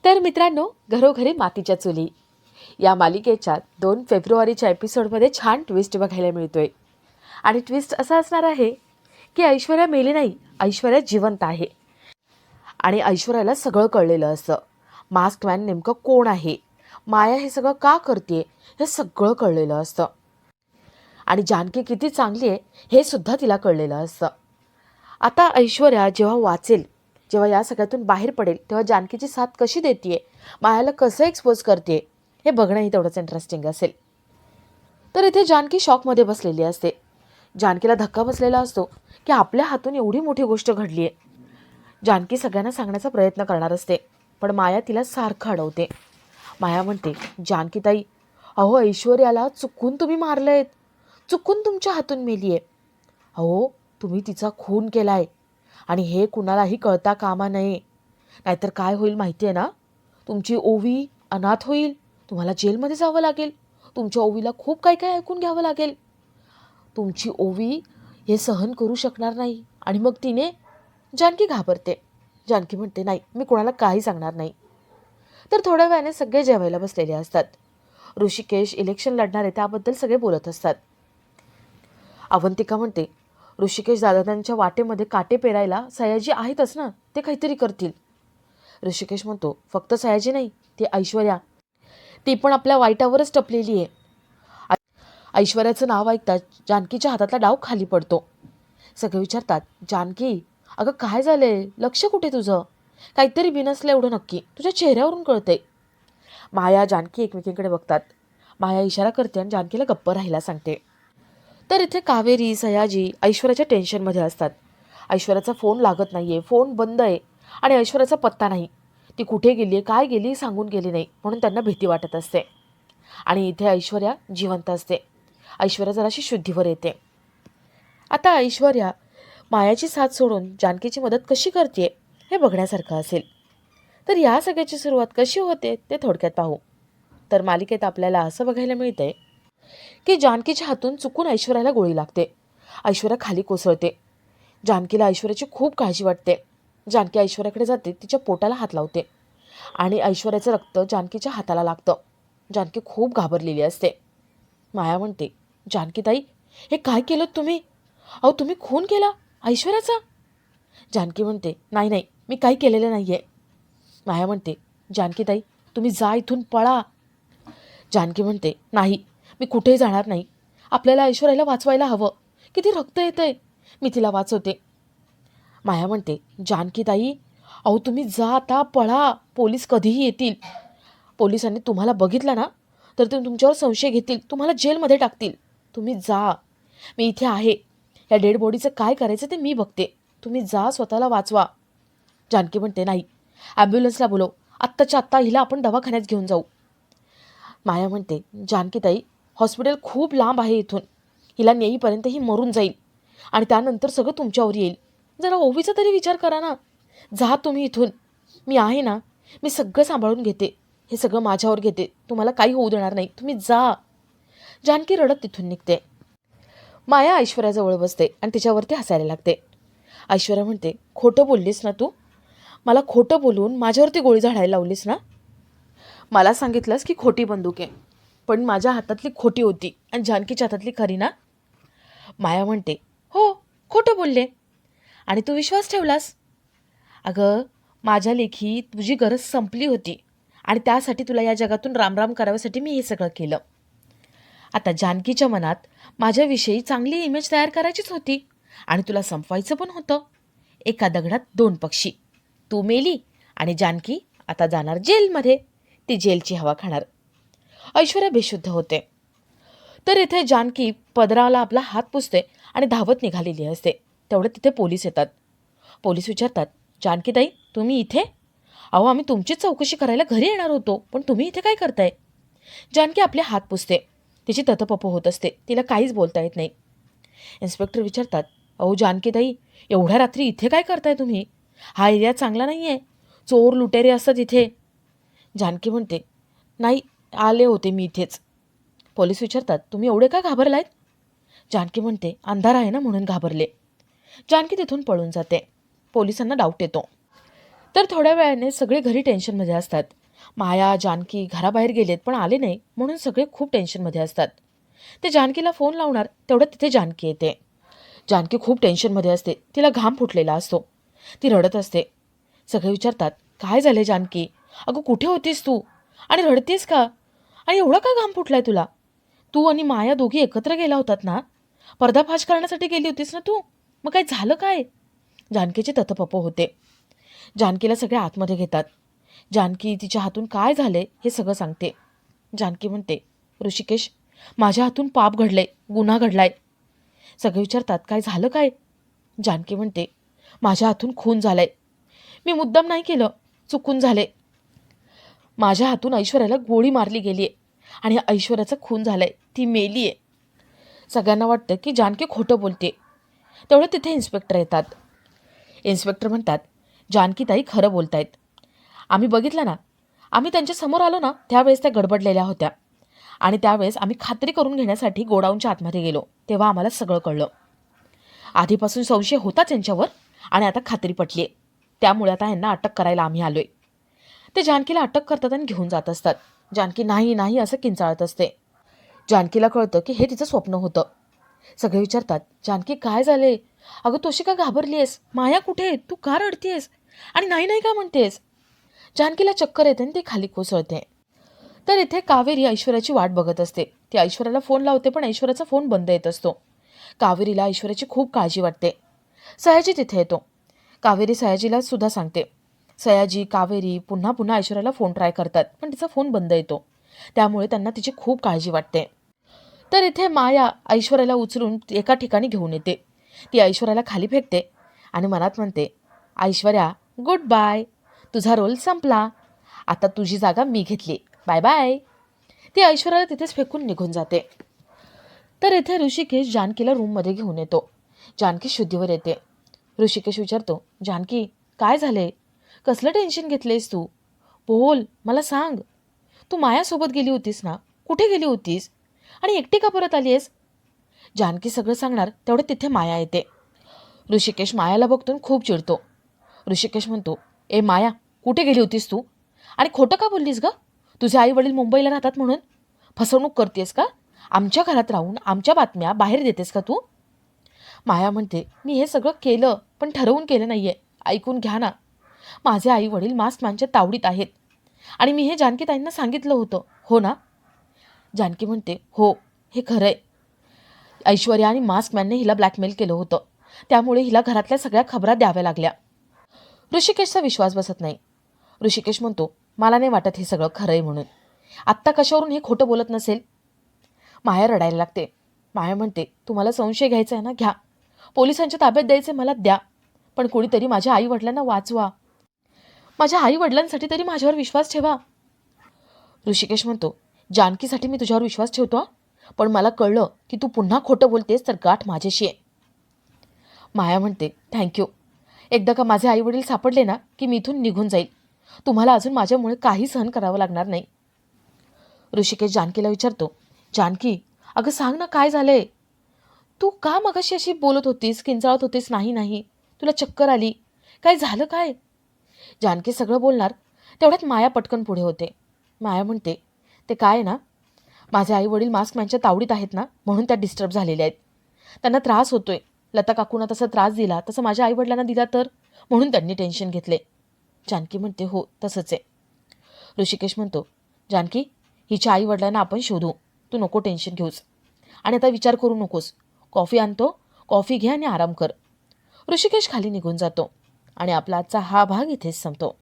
तर मित्रांनो, घरोघरी मातीच्या चुली या मालिकेच्या 2 फेब्रुवारीच्या एपिसोडमध्ये छान ट्विस्ट बघायला मिळतोय. आणि ट्विस्ट असा असणार आहे की ऐश्वर्या मेली नाही, ऐश्वर्या जिवंत आहे. आणि ऐश्वर्याला सगळं कळलेलं असतं. मास्क मॅन नेमकं कोण आहे, माया हे सगळं का करते, हे सगळं कळलेलं असतं. आणि जानकी किती चांगली आहे हे सुद्धा तिला कळलेलं असतं. आता ऐश्वर्या जेव्हा वाचेल, जेव्हा या सगळ्यातून बाहेर पडेल, तेव्हा जानकीची साथ कशी देते, मायाला कसं एक्सपोज करते, हे बघणंही तेवढंच इंटरेस्टिंग असेल. तर इथे जानकी शॉकमध्ये बसलेली असते. जानकीला धक्का बसलेला असतो की आपल्या हातून एवढी मोठी गोष्ट घडली आहे. जानकी सगळ्यांना सांगण्याचा प्रयत्न करणार असते, पण माया तिला सारखं अडवते. माया म्हणते, जानकीताई, अहो ऐश्वर्याला चुकून तुम्ही मारलंयत, चुकून तुमच्या हातून मेली आहे. अहो तुम्ही तिचा खून केलाय आणि हे कुणालाही कळता कामा नये, नाहीतर काय होईल माहिती आहे ना, तुमची ओवी अनाथ होईल, तुम्हाला जेलमध्ये जावं लागेल, तुमच्या ओवीला खूप काही काही ऐकून घ्यावं लागेल, तुमची ओवी हे सहन करू शकणार नाही. आणि मग तिने जानकी घाबरते. जानकी म्हणते, नाही मी कोणाला काही सांगणार नाही. तर थोड्या वेळाने सगळे जेवायला बसलेले असतात. ऋषिकेश इलेक्शन लढणार आहे त्याबद्दल सगळे बोलत असतात. अवंतिका म्हणते, ऋषिकेश दादांच्या वाटेमध्ये काटे पेरायला सयाजी आहेतच ना, ते काहीतरी करतील. ऋषिकेश म्हणतो, फक्त सयाजी नाही, ती ऐश्वर्या, ती पण आपल्या वाईटावरच टपलेली आहे. ऐश्वर्याचं नाव ऐकताच जानकीच्या हातातला डाव खाली पडतो. सगळे विचारतात, जानकी अगं काय झालंय, लक्ष कुठे तुझं, काहीतरी बिनसलं एवढं नक्की, तुझ्या चेहऱ्यावरून कळतंय. माया जानकी एकमेकींकडे बघतात. माया इशारा करते आणि जानकीला गप्प राहायला सांगते. तर इथे कावेरी सयाजी ऐश्वर्याच्या टेन्शनमध्ये असतात. ऐश्वर्याचा फोन लागत नाहीये, फोन बंद आहे आणि ऐश्वर्याचा पत्ता नाही, ती कुठे गेली आहे, काय गेली सांगून गेली नाही, म्हणून त्यांना भीती वाटत असते. आणि इथे ऐश्वर्या जिवंत असते. ऐश्वर्या जराशी शुद्धीवर येते. आता ऐश्वर्या मायाची साथ सोडून जानकीची मदत कशी करते हे बघण्यासारखं असेल. तर या सगळ्याची सुरुवात कशी होते ते थोडक्यात पाहू. तर मालिकेत आपल्याला असं बघायला मिळतंय की जानकीच्या हातून चुकून ऐश्वर्याला गोळी लागते. ऐश्वर्या खाली कोसळते. जानकीला ऐश्वर्याची खूप काळजी वाटते. जानकी ऐश्वर्याकडे जाते, तिच्या पोटाला हात लावते आणि ऐश्वर्याचं रक्त जानकीच्या हाताला लागतं. जानकी खूप घाबरलेली असते. माया म्हणते, जानकीताई हे काय केलं तुम्ही, अहो तुम्ही खून केला ऐश्वर्याचा. जानकी म्हणते, नाही नाही मी काही केलेलं नाही आहे. माया म्हणते, जानकीताई तुम्ही जा इथून, पळा. जानकी म्हणते, नाही मी कुठेही जाणार नाही, आपल्याला ऐश्वर्याला वाचवायला हवं, किती रक्त येतंय, मी तिला वाचवते. माया म्हणते, जानकीताई अहो तुम्ही जा आता, पळा, पोलीस कधीही येतील, पोलिसांनी तुम्हाला बघितलं ना तर ते तुमच्यावर संशय घेतील, तुम्हाला जेलमध्ये टाकतील, तुम्ही जा, मी इथे आहे, या डेड बॉडीचं काय करायचं ते मी बघते, तुम्ही जा, स्वतःला वाचवा. जानकी म्हणते, नाही ॲम्ब्युलन्सला बोलव, आत्ताच्या आत्ता हिला आपण दवाखान्यात घेऊन जाऊ. माया म्हणते, जानकीताई हॉस्पिटल खूप लांब आहे इथून, हिला नेईपर्यंत ही मरून जाईल आणि त्यानंतर सगळं तुमच्यावर येईल, जरा ओवीचा तरी विचार करा ना, जा तुम्ही इथून, मी आहे ना, मी सगळं सांभाळून घेते, हे सगळं माझ्यावर घेते, तुम्हाला काही होऊ देणार नाही, तुम्ही जा. जानकी रडत तिथून निघते. माया ऐश्वर्याजवळ बसते आणि तिच्यावरती हसायला लागते. ऐश्वर्या म्हणते, खोटं बोललीस ना तू, मला खोटं बोलून माझ्यावरती गोळी झाडायला लावलीस ना, मला सांगितलंस की खोटी बंदूक आहे, पण माझ्या हातातली खोटी होती आणि जानकीच्या हातातली खरी ना. माया म्हणते, हो खोटं बोलले आणि तू विश्वास ठेवलास. अगं माझ्या लेखी तुझी गरज संपली होती आणि त्यासाठी तुला या जगातून रामराम कराव्यासाठी मी हे सगळं केलं. आता जानकीच्या मनात माझ्याविषयी चांगली इमेज तयार करायचीच होती आणि तुला संपवायचं पण होतं. एका दगडात 2 पक्षी, तू मेली आणि जानकी आता जाणार जेलमध्ये, ती जेलची हवा खाणार. ऐश्वर्या बेशुद्ध होते. तर इथे जानकी पदराला आपला हात पुसते आणि धावत निघालेली असते. तेवढं तिथे पोलीस येतात. पोलीस विचारतात, जानकीताई तुम्ही इथे, अहो आम्ही तुमचीच चौकशी करायला घरी येणार होतो, पण तुम्ही इथे काय करताय. जानकी आपले हात पुसते. तिची ततपप होत असते, तिला काहीच बोलता येत नाही. इन्स्पेक्टर विचारतात, अहो जानकीताई एवढ्या रात्री इथे काय करताय तुम्ही, हा एरिया चांगला नाही आहे, चोर लुटेरे असतात इथे. जानकी म्हणते, नाही आले होते मी इथेच. पोलीस विचारतात, तुम्ही एवढे का घाबरलायत. जानकी म्हणते, अंधार आहे ना म्हणून घाबरले. जानकी तिथून पळून जाते. पोलिसांना डाऊट येतो. तर थोड्या वेळाने सगळे घरी टेन्शनमध्ये असतात. माया, जानकी घराबाहेर गेलेत पण आले नाही म्हणून सगळे खूप टेन्शनमध्ये असतात. ते जानकीला फोन लावणार तेवढ्यात तिथे जानकी येते. जानकी खूप टेन्शनमध्ये असते. तिला घाम फुटलेला असतो. ती रडत असते. सगळे विचारतात, काय झाले जानकी? अगं कुठे होतीस तू? आणि रडतेस का? आणि एवढा का घाम फुटलाय तुला? तू आणि माया दोघी एकत्र गेला होतात ना? पर्दाफाश करण्यासाठी गेली होतीस ना तू? मग काय झालं काय? जानकीचे ततपप होते. जानकीला सगळे आतमध्ये घेतात. जानकी तिच्या हातून काय झाले हे सगळं सांगते. जानकी म्हणते, ऋषिकेश, माझ्या हातून पाप घडलंय, गुन्हा घडलाय. सगळे विचारतात, काय झालं काय? जानकी म्हणते, माझ्या हातून खून झालाय. मी मुद्दाम नाही केलं, चुकून झाले. माझ्या हातून ऐश्वर्याला गोळी मारली गेलीये आणि ऐश्वर्याचा खून झालाय, ती मेलीये. सगळ्यांना वाटतं की जानकी खोटं बोलते. तेवढं तिथे इन्स्पेक्टर येतात. इन्स्पेक्टर म्हणतात, जानकी ताई खरं बोलतायत. आम्ही बघितलं ना, आम्ही त्यांच्या समोर आलो ना त्यावेळेस त्या गडबडलेल्या होत्या आणि त्यावेळेस आम्ही खात्री करून घेण्यासाठी गोडाऊनच्या आतमध्ये गेलो तेव्हा आम्हाला सगळं कळलं. आधीपासून संशय होता त्यांच्यावर आणि आता खात्री पटली आहे. त्यामुळे आता यांना अटक करायला आम्ही आलोय. ते जानकीला अटक करतात आणि घेऊन जात असतात. जानकी नाही नाही असं किंचाळत असते. जानकीला कळतं की हे तिचं स्वप्न होतं. सगळे विचारतात, जानकी काय झाले? अगं तोशी का घाबरली आहेस? माया कुठे? तू का रडतेस? आणि नाही नाही का म्हणतेस? जानकीला चक्कर येते आणि ती खाली कोसळते. तर इथे कावेरी ऐश्वर्याची वाट बघत असते. ती ऐश्वर्याला फोन लावते पण ऐश्वर्याचा फोन बंद येत असतो. कावेरीला ऐश्वर्याची खूप काळजी वाटते. सयाजी तिथे येतो. कावेरी सयाजीला सुद्धा सांगते. सयाजी, कावेरी पुन्हा पुन्हा ऐश्वर्याला फोन ट्राय करतात पण तिचा फोन बंद येतो. त्यामुळे त्यांना तिची खूप काळजी वाटते. तर इथे माया ऐश्वर्याला उचलून एका ठिकाणी घेऊन येते. ती ऐश्वर्याला खाली फेकते आणि मनात म्हणते, ऐश्वर्या गुड बाय, तुझा रोल संपला, आता तुझी जागा मी घेतली, बाय बाय. ती ऐश्वर्याला तिथेच फेकून निघून जाते. तर इथे ऋषिकेश जानकीला रूममध्ये घेऊन येतो. जानकी शुद्धीवर येते. ऋषिकेश विचारतो, जानकी काय झाले? कसलं टेन्शन घेतलेस तू? बोल, मला सांग. तू मायासोबत गेली होतीस ना? कुठे गेली होतीस? आणि एकटी का परत आली आहेस? जानकी सगळं सांगणार तेवढं तिथे माया येते. ऋषिकेश मायाला बघतून खूप चिडतो. ऋषिकेश म्हणतो, ए माया, कुठे गेली होतीस तू? आणि खोटं का बोललीस ग? तुझे आई वडील मुंबईला राहतात म्हणून फसवणूक करतेस का? आमच्या घरात राहून आमच्या बातम्या बाहेर देतेस का तू? माया म्हणते, मी हे सगळं केलं पण ठरवून केलं नाहीये, ऐकून घ्या ना. माझे आई वडील मास्कमॅनच्या तावडीत आहेत आणि मी हे जानकीताईंना सांगितलं होतं, हो ना? जानकी म्हणते, हो, हे खरं आहे. ऐश्वर्या आणि मास्कमॅनने हिला ब्लॅकमेल केलं होतं, त्यामुळे हिला घरातल्या सगळ्या खबरा द्याव्या लागल्या. ऋषिकेशचा विश्वास बसत नाही. ऋषिकेश म्हणतो, मला नाही वाटत हे सगळं खरं आहे म्हणून. आत्ता कशावरून हे खोटं बोलत नसेल? माया रडायला लागते. माया म्हणते, तुम्हाला संशय घ्यायचा आहे ना, घ्या. पोलिसांच्या ताब्यात द्यायचे मला द्या. पण कोणीतरी माझ्या आई वडिलांना वाचवा. माझ्या आई वडिलांसाठी तरी माझ्यावर विश्वास ठेवा. ऋषिकेश म्हणतो, जानकीसाठी मी तुझ्यावर विश्वास ठेवतो, पण मला कळलं की तू पुन्हा खोटं बोलतेस तर गाठ माझ्याशी आहे. माया म्हणते, थँक्यू. एकदा का माझे आई वडील सापडले ना की मी इथून निघून जाईल. तुम्हाला अजून माझ्यामुळे काही सहन करावं लागणार नाही. ऋषिकेश जानकीला विचारतो, जानकी अगं सांग ना काय झालंय? तू का मगाशी अशी बोलत होतीस, किंचाळत होतीस, नाही नाही, तुला चक्कर आली, काय झालं काय? जानकी सगळं बोलणार तेवढ्यात माया पटकन पुढे होते. माया म्हणते, ते काय ना, माझे आई वडील मास्कमॅनच्या तावडीत आहेत ना म्हणून त्या डिस्टर्ब झालेल्या आहेत. त्यांना त्रास होतोय. लता काकूंना तसा त्रास दिला तसं माझ्या आई वडिलांना दिला तर म्हणून त्यांनी टेन्शन घेतले. जानकी म्हणते, हो तसंच आहे. ऋषिकेश म्हणतो, जानकी हिच्या आई वडिलांना आपण शोधू, तू नको टेन्शन घेऊस आणि आता विचार करू नकोस. कॉफी आणतो, कॉफी घे आणि आराम कर. ऋषिकेश खाली निघून जातो आणि आपला आजचा हा भाग इथेच संपतो.